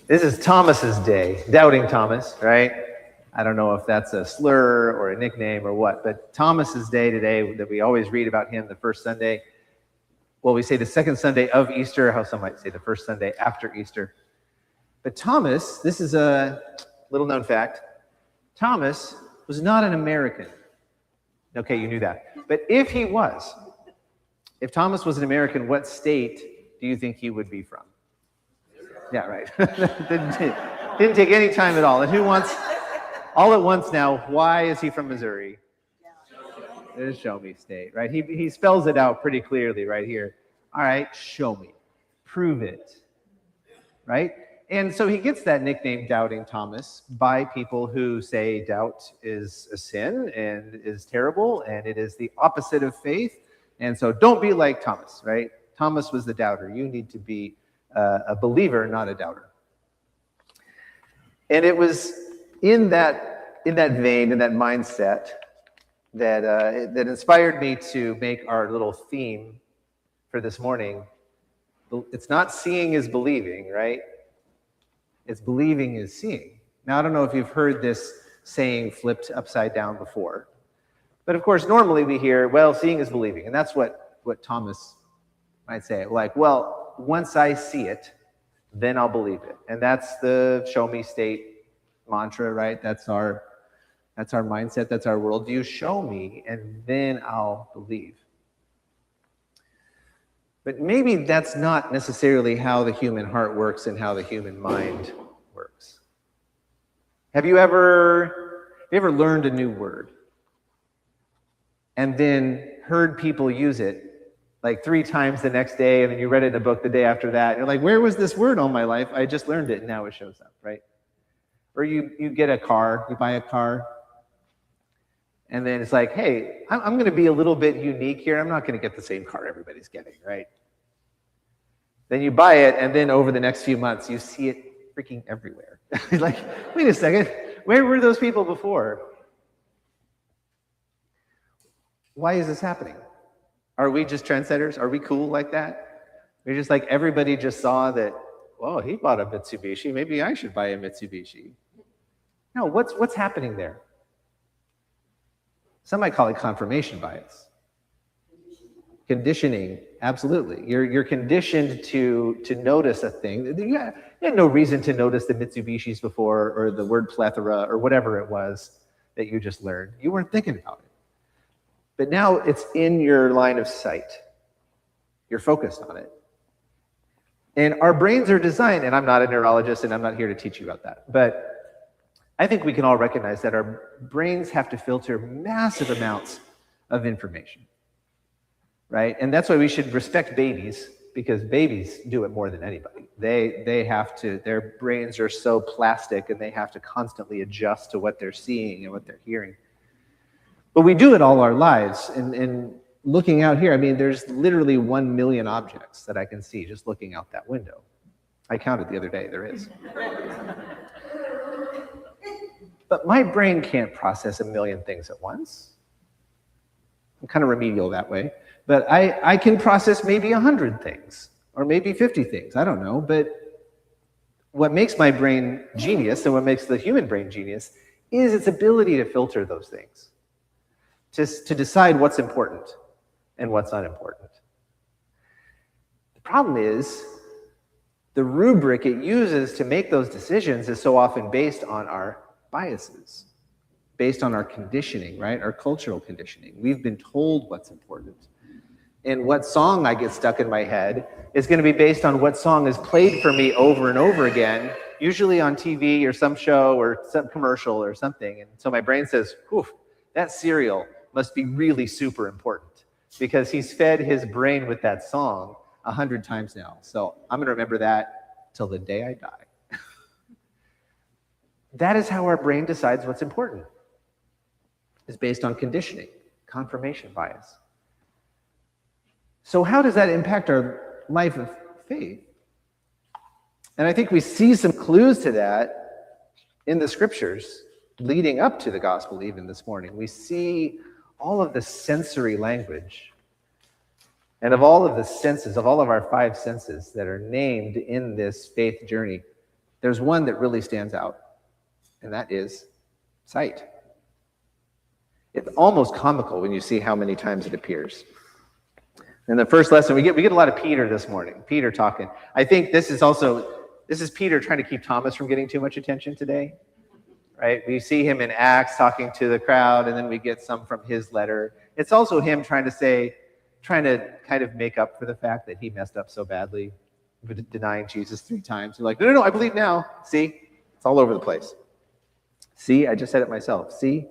This is Thomas's day, Doubting Thomas, right? I don't know if that's a slur or a nickname or what, but Thomas's day today that we always read about him the first Sunday. Well, we say the second Sunday of Easter, how some might say the first Sunday after Easter. But Thomas, this is a little known fact, Thomas was not an American. Okay, you knew that. But if Thomas was an American, what state do you think he would be from? Yeah, right. didn't take any time at all. And who wants, all at once now, why is he from Missouri? There's Show Me State, right? He spells it out pretty clearly right here. All right, show me. Prove it, right? And so he gets that nickname, Doubting Thomas, by people who say doubt is a sin and is terrible and it is the opposite of faith. And so don't be like Thomas, right? Thomas was the doubter. You need to be a believer, not a doubter. And it was in that vein, in that mindset, that inspired me to make our little theme for this morning. It's not seeing is believing, right? It's believing is seeing. Now, I don't know if you've heard this saying flipped upside down before. But of course, normally we hear, well, seeing is believing. And that's what Thomas might say. Like, well, once I see it, then I'll believe it. And that's the Show Me State mantra, right? That's our mindset. That's our worldview. Show me, and then I'll believe. But maybe that's not necessarily how the human heart works and how the human mind works. Have you ever learned a new word and then heard people use it like 3 times the next day, and then you read it in a book the day after that, and you're like, where was this word all my life? I just learned it, and now it shows up, right? Or you get a car, you buy a car, and then it's like, hey, I'm going to be a little bit unique here. I'm not going to get the same car everybody's getting, right? Then you buy it, and then over the next few months, you see it freaking everywhere. You're like, wait a second, where were those people before? Why is this happening? Are we just trendsetters? Are we cool like that? We're just like, everybody just saw that, oh, he bought a Mitsubishi. Maybe I should buy a Mitsubishi. No, what's happening there? Some might call it confirmation bias. Conditioning, absolutely. You're conditioned to notice a thing. You had no reason to notice the Mitsubishis before, or the word plethora, or whatever it was that you just learned. You weren't thinking about it. But now it's in your line of sight. You're focused on it. And our brains are designed, and I'm not a neurologist, and I'm not here to teach you about that, but I think we can all recognize that our brains have to filter massive amounts of information, right? And that's why we should respect babies, because babies do it more than anybody. They have to, their brains are so plastic, and they have to constantly adjust to what they're seeing and what they're hearing. But we do it all our lives. And looking out here, I mean, there's literally 1 million objects that I can see just looking out that window. I counted the other day, there is. But my brain can't process 1 million things at once. I'm kind of remedial that way. But I can process maybe 100 things, or maybe 50 things, I don't know. But what makes my brain genius, and what makes the human brain genius, is its ability to filter those things, to decide what's important and what's unimportant. The problem is, the rubric it uses to make those decisions is so often based on our biases, based on our conditioning, right? Our cultural conditioning. We've been told what's important. And what song I get stuck in my head is going to be based on what song is played for me over and over again, usually on TV or some show or some commercial or something. And so my brain says, whew, that cereal must be really super important, because he's fed his brain with that song 100 times now. So I'm going to remember that till the day I die. That is how our brain decides what's important. It's based on conditioning, confirmation bias. So how does that impact our life of faith? And I think we see some clues to that in the scriptures leading up to the gospel even this morning. We see all of the sensory language, and of all of the senses, of all of our 5 senses that are named in this faith journey, there's one that really stands out, and that is sight. It's almost comical when you see how many times it appears. In the first lesson, we get a lot of Peter this morning. Peter talking. I think this is Peter trying to keep Thomas from getting too much attention today, right? We see him in Acts talking to the crowd, and then we get some from his letter. It's also him trying to kind of make up for the fact that he messed up so badly, denying Jesus 3 times. You're like, no, I believe now. See, it's all over the place. See, I just said it myself. See,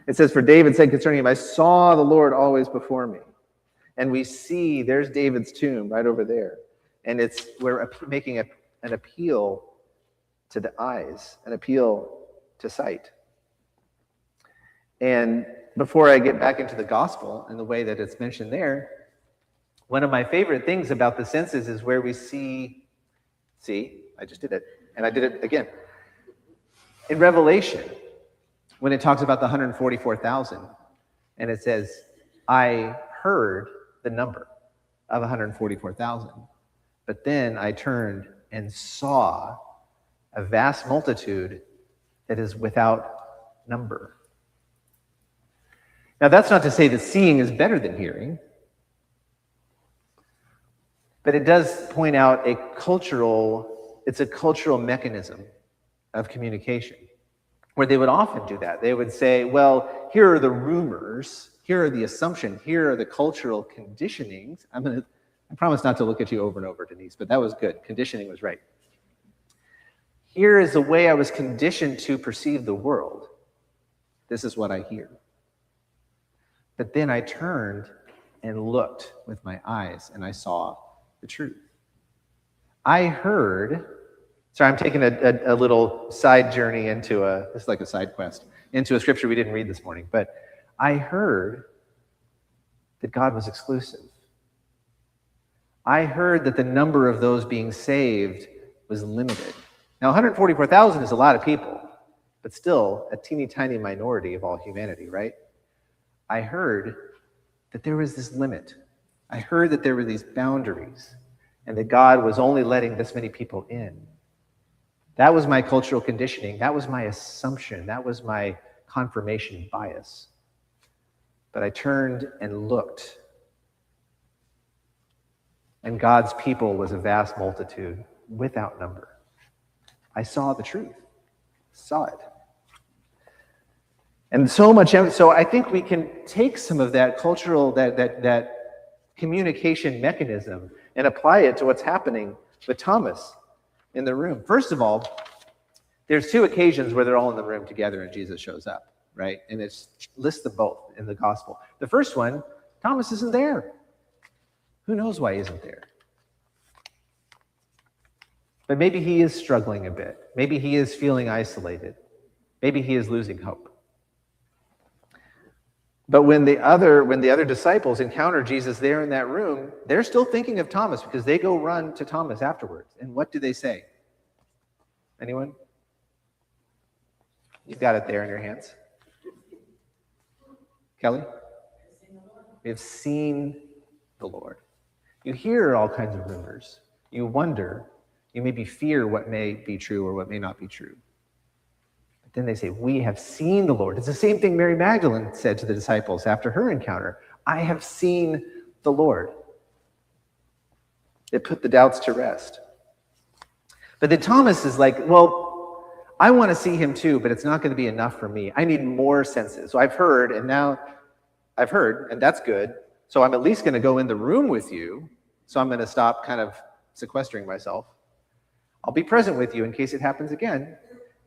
it says, for David said concerning him, I saw the Lord always before me. And we see there's David's tomb right over there. And we're making an appeal to the eyes, an appeal to sight. And before I get back into the gospel and the way that it's mentioned there, one of my favorite things about the senses is where we see, I just did it, and I did it again. In Revelation, when it talks about the 144,000, and it says, I heard the number of 144,000, but then I turned and saw a vast multitude that is without number. Now, that's not to say that seeing is better than hearing, but it does point out it's a cultural mechanism of communication where they would often do that. They would say, well, here are the rumors, here are the assumptions, here are the cultural conditionings. I promise not to look at you over and over, Denise, but that was good. Conditioning was right. Here is the way I was conditioned to perceive the world. This is what I hear. But then I turned and looked with my eyes, and I saw the truth. I heard, sorry, I'm taking a little side journey this is like a side quest, into a scripture we didn't read this morning, but I heard that God was exclusive. I heard that the number of those being saved was limited. Now, 144,000 is a lot of people, but still a teeny tiny minority of all humanity, right? I heard that there was this limit. I heard that there were these boundaries and that God was only letting this many people in. That was my cultural conditioning. That was my assumption. That was my confirmation bias. But I turned and looked, and God's people was a vast multitude without number. I saw the truth, saw it. And so I think we can take some of that cultural, that communication mechanism and apply it to what's happening with Thomas in the room. First of all, there's 2 occasions where they're all in the room together and Jesus shows up, right? And it lists them both in the gospel. The first one, Thomas isn't there. Who knows why he isn't there? But maybe he is struggling a bit. Maybe he is feeling isolated. Maybe he is losing hope. But when the other disciples encounter Jesus there in that room, they're still thinking of Thomas because they go run to Thomas afterwards. And what do they say? Anyone? You've got it there in your hands. Kelly? We have seen the Lord. You hear all kinds of rumors. You wonder. You maybe fear what may be true or what may not be true. But then they say, we have seen the Lord. It's the same thing Mary Magdalene said to the disciples after her encounter. I have seen the Lord. It put the doubts to rest. But then Thomas is like, well, I want to see him too, but it's not going to be enough for me. I need more senses. So I've heard, and that's good. So I'm at least going to go in the room with you. So I'm going to stop kind of sequestering myself. I'll be present with you in case it happens again,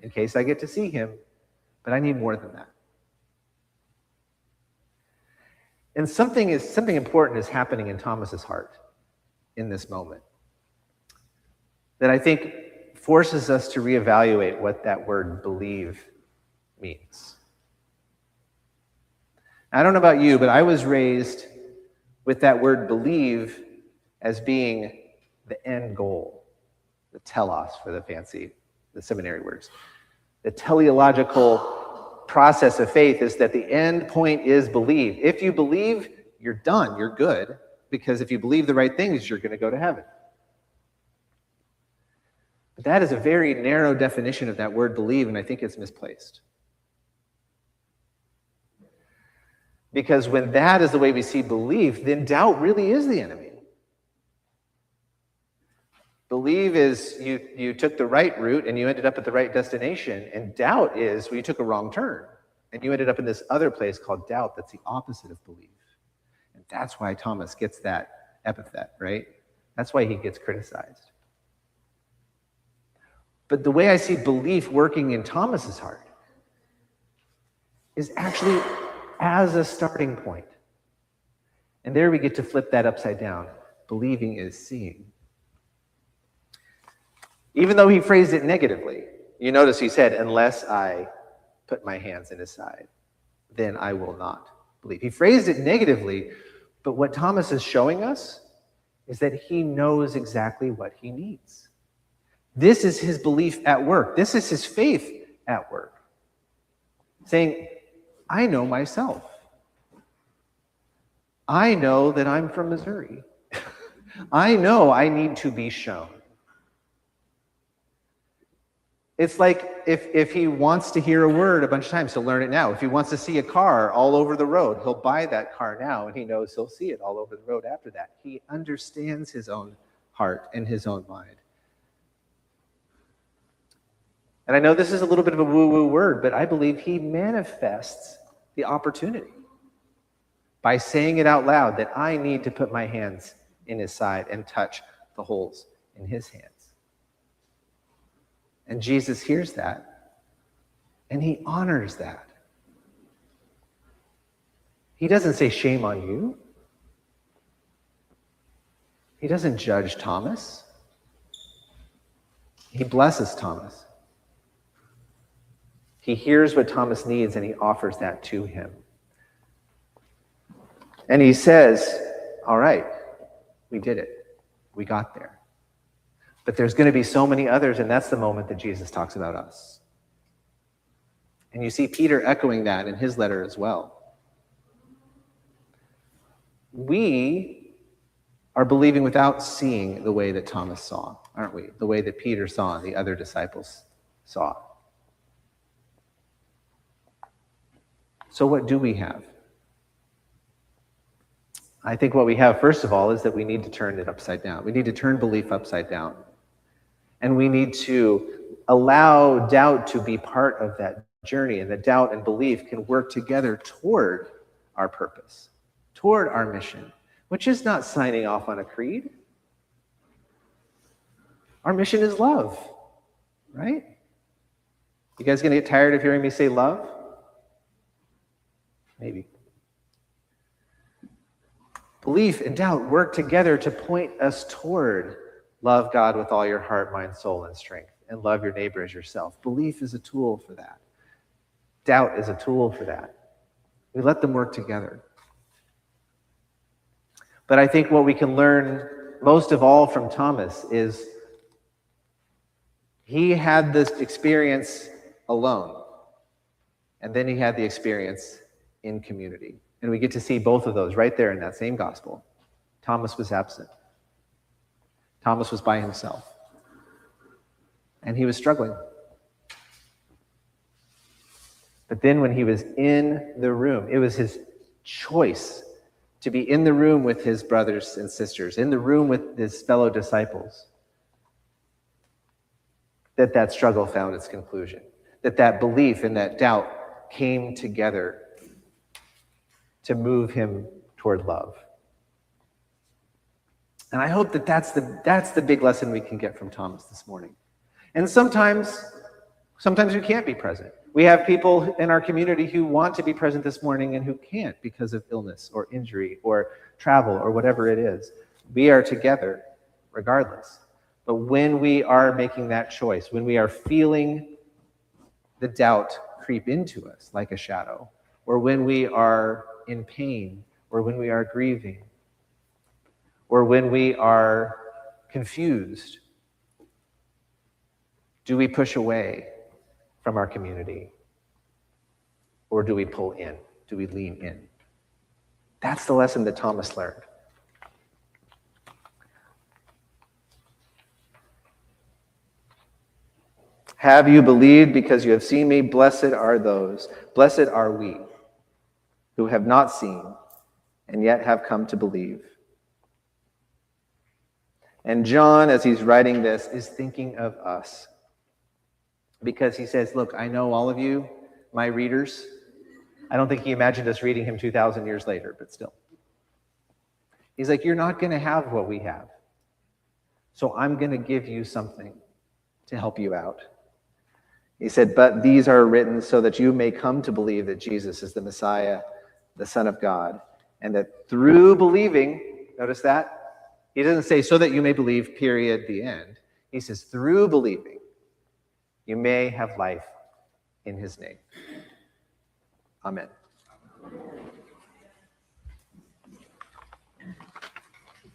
in case I get to see him, but I need more than that. And something important is happening in Thomas's heart in this moment that I think forces us to reevaluate what that word believe means. I don't know about you, but I was raised with that word believe as being the end goal, the telos for the seminary words. The teleological process of faith is that the end point is believe. If you believe, you're done, you're good, because if you believe the right things, you're going to go to heaven. But that is a very narrow definition of that word believe, and I think it's misplaced. Because when that is the way we see belief, then doubt really is the enemy. Believe is you took the right route and you ended up at the right destination, and doubt is you took a wrong turn and you ended up in this other place called doubt that's the opposite of belief. And that's why Thomas gets that epithet, right? That's why he gets criticized. But the way I see belief working in Thomas's heart is actually as a starting point. And there we get to flip that upside down. Believing is seeing. Even though he phrased it negatively, you notice he said, unless I put my hands in his side, then I will not believe. He phrased it negatively, but what Thomas is showing us is that he knows exactly what he needs. This is his belief at work. This is his faith at work. Saying, I know myself. I know that I'm from Missouri. I know I need to be shown. It's like if he wants to hear a word a bunch of times, he'll learn it now. If he wants to see a car all over the road, he'll buy that car now, and he knows he'll see it all over the road after that. He understands his own heart and his own mind. And I know this is a little bit of a woo-woo word, but I believe he manifests the opportunity by saying it out loud that I need to put my hands in his side and touch the holes in his hands. And Jesus hears that, and he honors that. He doesn't say, shame on you. He doesn't judge Thomas. He blesses Thomas. He hears what Thomas needs, and he offers that to him. And he says, all right, we did it. We got there. But there's going to be so many others, and that's the moment that Jesus talks about us. And you see Peter echoing that in his letter as well. We are believing without seeing the way that Thomas saw, aren't we? The way that Peter saw and the other disciples saw. So what do we have? I think what we have, first of all, is that we need to turn it upside down. We need to turn belief upside down. And we need to allow doubt to be part of that journey, and that doubt and belief can work together toward our purpose, toward our mission, which is not signing off on a creed. Our mission is love, right? You guys gonna get tired of hearing me say love? Maybe. Belief and doubt work together to point us toward love God with all your heart, mind, soul, and strength, and love your neighbor as yourself. Belief is a tool for that. Doubt is a tool for that. We let them work together. But I think what we can learn most of all from Thomas is he had this experience alone, and then he had the experience in community. And we get to see both of those right there in that same gospel. Thomas was absent. Thomas was by himself. And he was struggling. But then when he was in the room, it was his choice to be in the room with his brothers and sisters, in the room with his fellow disciples, that struggle found its conclusion, that belief and that doubt came together to move him toward love. And I hope that's the big lesson we can get from Thomas this morning. And sometimes we can't be present. We have people in our community who want to be present this morning and who can't because of illness or injury or travel or whatever it is. We are together regardless. But when we are making that choice, when we are feeling the doubt creep into us like a shadow, or when we are in pain, or when we are grieving, or when we are confused, do we push away from our community? Or do we pull in? Do we lean in? That's the lesson that Thomas learned. Have you believed because you have seen me? Blessed are we who have not seen and yet have come to believe. And John, as he's writing this, is thinking of us. Because he says, look, I know all of you, my readers. I don't think he imagined us reading him 2,000 years later, but still. He's like, you're not going to have what we have. So I'm going to give you something to help you out. He said, but these are written so that you may come to believe that Jesus is the Messiah, the Son of God, and that through believing, notice that? He doesn't say so that you may believe, period, the end. He says through believing, you may have life in his name. Amen.